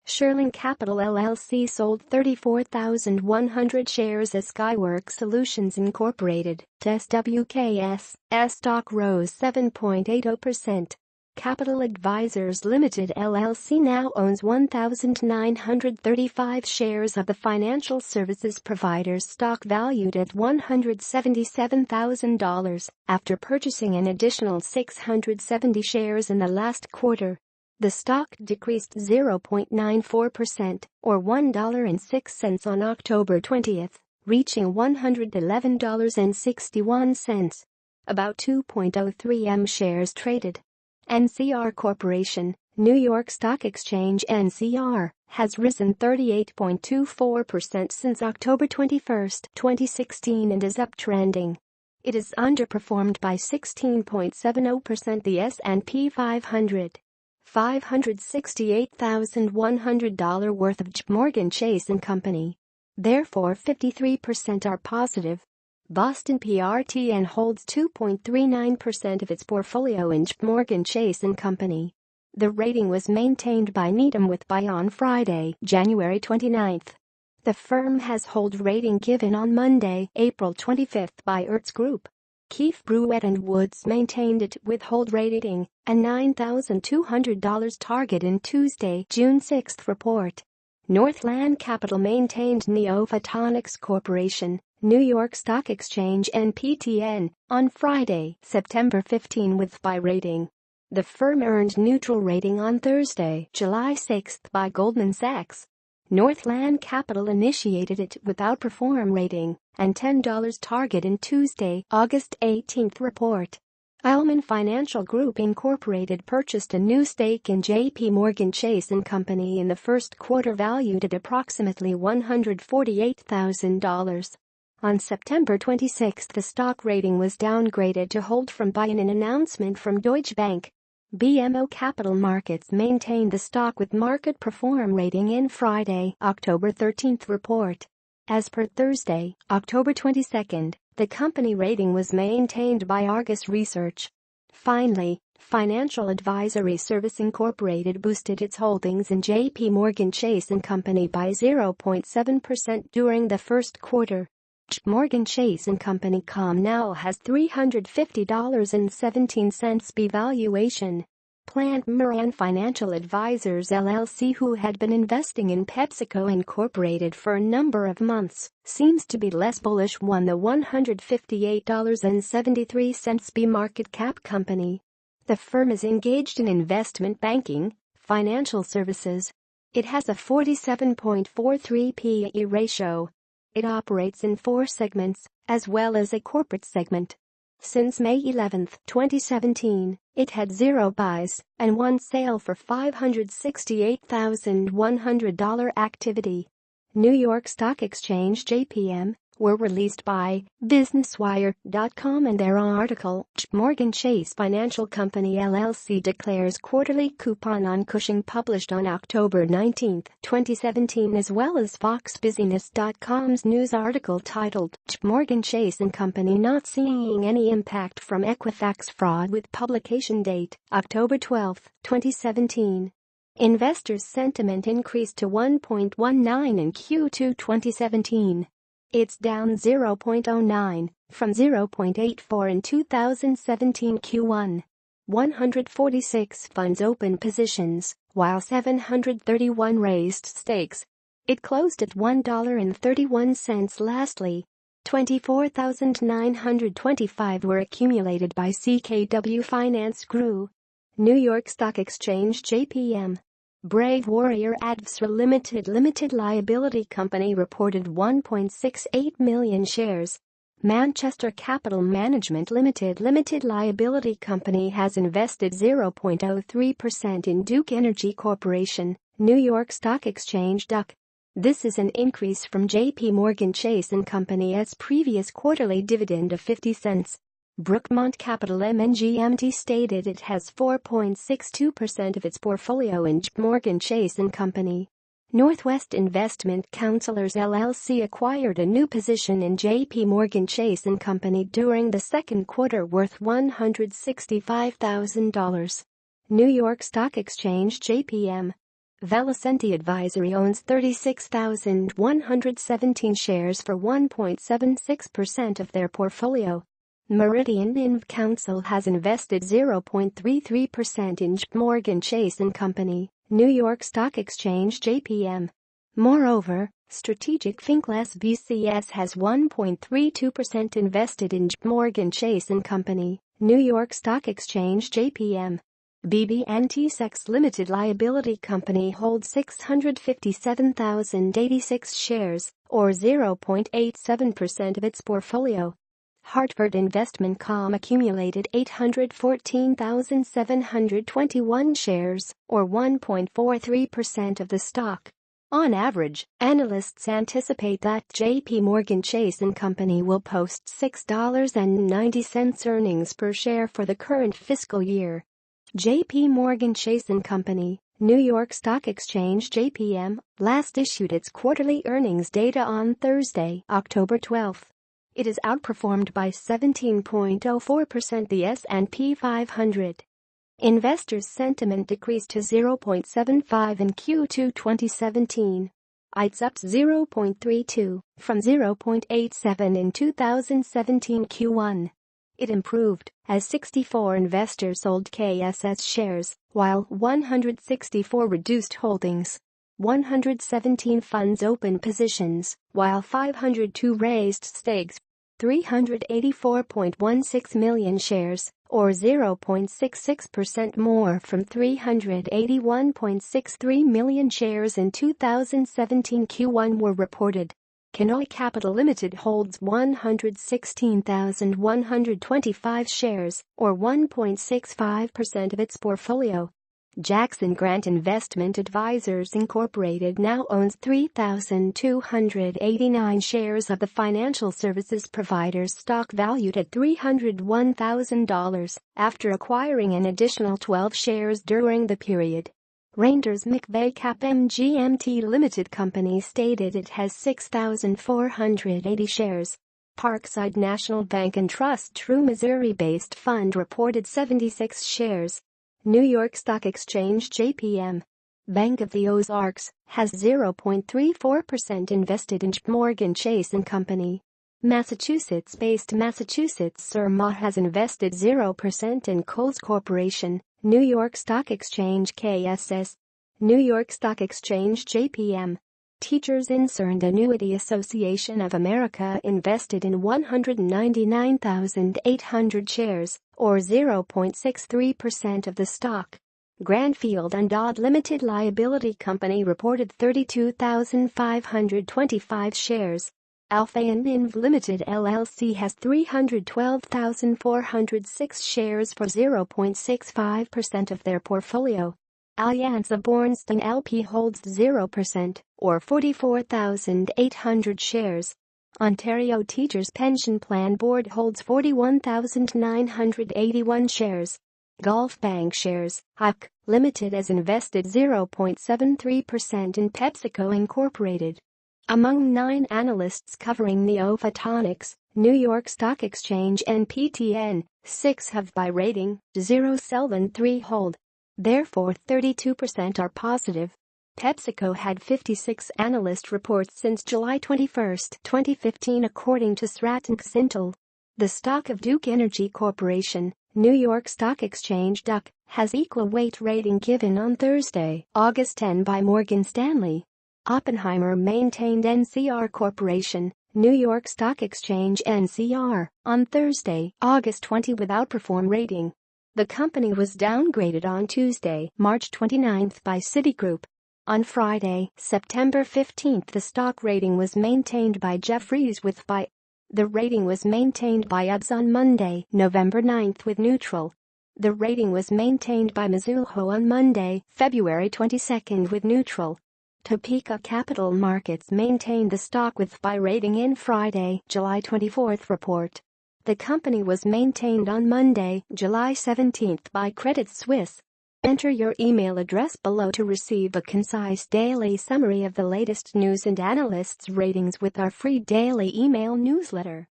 Shearlink Capital Llc sold 34,100 shares as Skyworks Solutions Inc. to SWKS. Stock rose 7.80%. Capital Advisors Ltd LLC now owns 1,935 shares of the financial services provider's stock valued at $177,000 after purchasing an additional 670 shares in the last quarter. The stock decreased 0.94% or $1.06 on October 20, reaching $111.61. About 2.03 M shares traded. NCR Corporation, New York Stock Exchange NCR, has risen 38.24% since October 21, 2016 and is uptrending. It is underperformed by 16.70%. The S&P 500. $568,100 worth of JPMorgan Chase & Company. Therefore 53% are positive. Boston Prtn holds 2.39% of its portfolio in JPMorgan Chase & Company. The rating was maintained by Needham with buy on Friday, January 29. The firm has hold rating given on Monday, April 25 by Ertse Group. Keefe Bruyette Woods maintained it with hold rating, a $9,200 target in Tuesday, June 6 report. Northland Capital maintained NeoPhotonics Corporation, New York Stock Exchange NPTN, on Friday, September 15 with buy rating. The firm earned neutral rating on Thursday, July 6 by Goldman Sachs. Northland Capital initiated it with Outperform rating and $10 target in Tuesday, August 18 report. Ullmann Financial Group Inc. purchased a new stake in JPMorgan Chase & Company in the first quarter valued at approximately $148,000. On September 26 the stock rating was downgraded to hold from buy in an announcement from Deutsche Bank. BMO Capital Markets maintained the stock with market perform rating in Friday, October 13 report. As per Thursday, October 22, the company rating was maintained by Argus Research. Finally, Financial Advisory Service Incorporated boosted its holdings in JPMorgan Chase & Company by 0.7% during the first quarter. JPMorgan Chase & Company (com) now has $350.17 B valuation. Prtn Financial Advisors LLC, who had been investing in PepsiCo Incorporated for a number of months, seems to be less bullish on the $158.73 B market cap company. The firm is engaged in investment banking, financial services. It has a 47.43 P/E ratio. It operates in 4 segments, as well as a corporate segment. Since May 11, 2017, it had 0 buys and 1 sale for $568,100 activity. New York Stock Exchange JPM were released by BusinessWire.com and their article, JPMorgan Chase Financial Company LLC declares quarterly coupon on Cushing, published on October 19, 2017, as well as FoxBusiness.com's news article titled JPMorgan Chase & Company not seeing any impact from Equifax fraud, with publication date October 12, 2017. Investors' sentiment increased to 1.19 in Q2 2017. It's down 0.09 from 0.84 in 2017 Q1. 146 funds opened positions, while 731 raised stakes. It closed at $1.31. Lastly, 24,925 were accumulated by CKW Finance Group. New York Stock Exchange JPM. Brave Warrior Advisors Ltd Limited Liability Company reported 1.68 million shares. Manchester Capital Management Limited Liability Company has invested 0.03% in Duke Energy Corporation, New York Stock Exchange (DUC). This is an increase from JPMorgan Chase & Company's previous quarterly dividend of 50 cents. Brookmont Capital MNGMT stated it has 4.62% of its portfolio in JPMorgan Chase & Company. Northwest Investment Counselors LLC acquired a new position in JPMorgan Chase & Company during the second quarter worth $165,000. New York Stock Exchange JPM. Velocenti Advisory owns 36,117 shares for 1.76% of their portfolio. Meridian Inv Council has invested 0.33% in JPMorgan Chase & Company, New York Stock Exchange JPM. Moreover, Strategic Finkless BCS has 1.32% invested in JPMorgan Chase & Company, New York Stock Exchange JPM. BB&T Sex Limited Liability Company holds 657,086 shares, or 0.87% of its portfolio. Hartford Investment Com accumulated 814,721 shares, or 1.43% of the stock. On average, analysts anticipate that JPMorgan Chase & Company will post $6.90 earnings per share for the current fiscal year. JPMorgan Chase & Company, New York Stock Exchange JPM, last issued its quarterly earnings data on Thursday, October 12. It is outperformed by 17.04% the S&P 500. Investors' sentiment decreased to 0.75 in Q2 2017. It's up 0.32 from 0.87 in 2017 Q1. It improved as 64 investors sold KSS shares, while 164 reduced holdings. 117 funds opened positions, while 502 raised stakes. 384.16 million shares, or 0.66% more from 381.63 million shares in 2017 Q1 were reported. Kenoy Capital Limited holds 116,125 shares, or 1.65% of its portfolio. Jackson Grant Investment Advisors Incorporated now owns 3,289 shares of the financial services provider's stock valued at $301,000 after acquiring an additional 12 shares during the period. Reinders McVeigh CapMGMT Limited Company stated it has 6,480 shares. Parkside National Bank and Trust True Missouri-based fund reported 76 shares. New York Stock Exchange JPM. Bank of the Ozarks has 0.34% invested in JPMorgan Chase & Company. Massachusetts-based Massachusetts Surma has invested 0% in Kohl's Corporation, New York Stock Exchange KSS. New York Stock Exchange JPM. Teachers Insurance Annuity Association of America invested in 199,800 shares, or 0.63% of the stock. Grandfield and Dodd Limited Liability Company reported 32,525 shares. Alpha and Inv Limited LLC has 312,406 shares for 0.65% of their portfolio. Allianz of Bornstein LP holds 0%, or 44,800 shares. Ontario Teachers Pension Plan Board holds 41,981 shares. Gulf Bank Shares, Inc. Limited has invested 0.73% in PepsiCo Incorporated. Among 9 analysts covering NeoPhotonics, New York Stock Exchange NPTN, 6 have buy rating, 0 sell and 3 hold. Therefore 32% are positive. PepsiCo had 56 analyst reports since July 21, 2015 according to Stratton Sintel. The stock of Duke Energy Corporation, New York Stock Exchange DUC, has equal weight rating given on Thursday, August 10 by Morgan Stanley. Oppenheimer maintained NCR Corporation, New York Stock Exchange NCR, on Thursday, August 20 with Outperform rating. The company was downgraded on Tuesday, March 29 by Citigroup. On Friday, September 15 the stock rating was maintained by Jefferies with buy. The rating was maintained by UBS on Monday, November 9 with neutral. The rating was maintained by Mizuho on Monday, February 22 with neutral. Topeka Capital Markets maintained the stock with buy rating in Friday, July 24 report. The company was maintained on Monday, July 17 by Credit Suisse. Enter your email address below to receive a concise daily summary of the latest news and analysts' ratings with our free daily email newsletter.